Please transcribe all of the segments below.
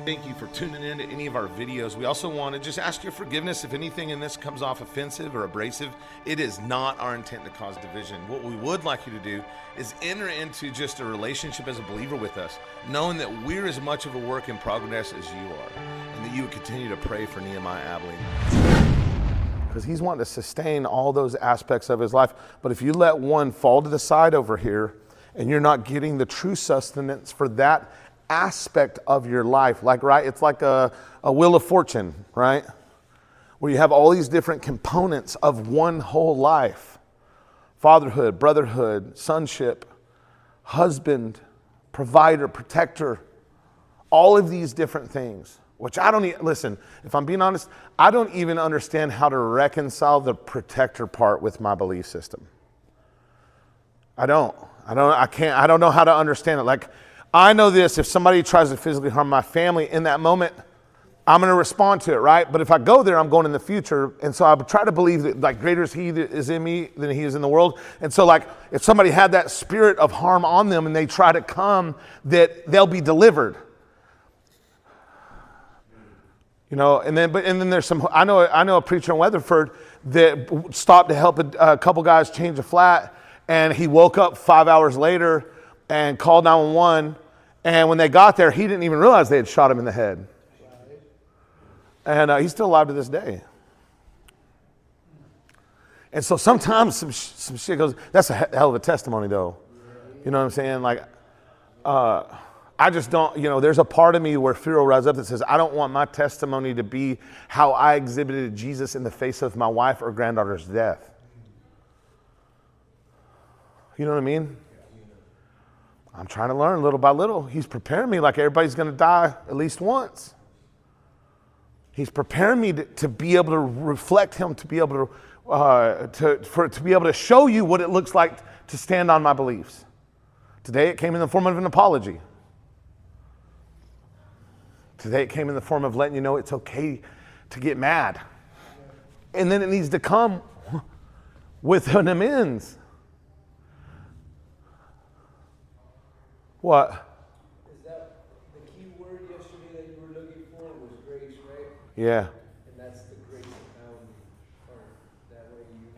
Thank you for tuning in to any of our videos. We also want to just ask your forgiveness if anything in this comes off offensive or abrasive. It is not our intent to cause division. What we would like you to do is enter into just a relationship as a believer with us, knowing that we're as much of a work in progress as you are, and that you would continue to pray for Nehemiah Abilene. Because he's wanting to sustain all those aspects of his life. But if you let one fall to the side over here, and you're not getting the true sustenance for that aspect of your life, right, it's like a wheel of fortune, right, where you have all these different components of one whole life: fatherhood, brotherhood, sonship, husband, provider, protector, all of these different things, which listen, if I'm being honest, I don't even understand how to reconcile the protector part with my belief system. I don't know how to understand it. Like, I know this: if somebody tries to physically harm my family in that moment, I'm going to respond to it, right? But if I go there, I'm going in the future. And so I try to believe that, like, greater is he that is in me than he is in the world. And so, like, if somebody had that spirit of harm on them and they try to come, that they'll be delivered. You know, and then there's some, I know a preacher in Weatherford that stopped to help a couple guys change a flat, and he woke up 5 hours later and called 911. And when they got there, he didn't even realize they had shot him in the head. And he's still alive to this day. And so sometimes some shit goes, that's a hell of a testimony though. You know what I'm saying? Like, I just don't, there's a part of me where fear will rise up that says, I don't want my testimony to be how I exhibited Jesus in the face of my wife or granddaughter's death. You know what I mean? I'm trying to learn little by little. He's preparing me like everybody's going to die at least once. He's preparing me to be able to reflect him, to be able to be able to show you what it looks like to stand on my beliefs. Today it came in the form of an apology. Today it came in the form of letting you know it's okay to get mad. And then it needs to come with an amends. What? Is that the key word yesterday that you were looking for was grace, right? Yeah. And that's the grace abounding part. That way you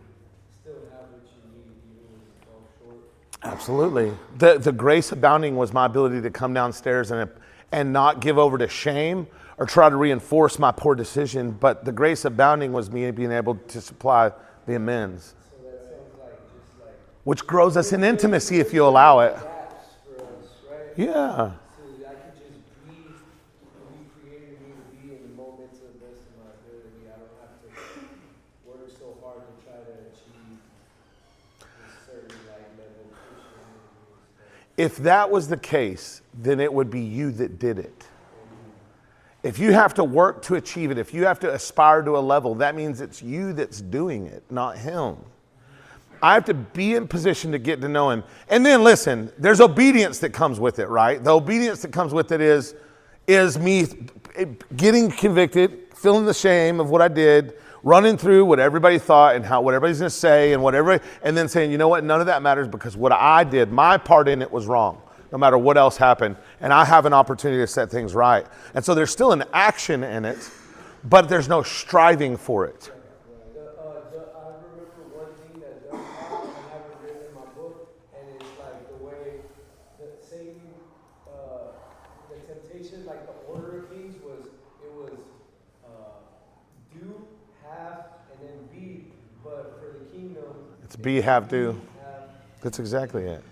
still have what you need even when you fall short. Absolutely. The grace abounding was my ability to come downstairs and not give over to shame or try to reinforce my poor decision. But the grace abounding was me being able to supply the amends. So that sounds like just like, which grows us in intimacy if you allow it. Yeah. So I can just be who you created me to be in the moments of this and my ability. I don't have to work so hard to try to achieve a certain level of Christianity. If that was the case, then it would be you that did it. If you have to work to achieve it, if you have to aspire to a level, that means it's you that's doing it, not him. I have to be in position to get to know him. And then listen, there's obedience that comes with it, right? The obedience that comes with it is me getting convicted, feeling the shame of what I did, running through what everybody thought and what everybody's going to say and then saying, you know what, none of that matters because what I did, my part in it was wrong, no matter what else happened. And I have an opportunity to set things right. And so there's still an action in it, but there's no striving for it. Like the order of things was, it was do, have, and then be. But for the kingdom, it's be, have, do. That's exactly it.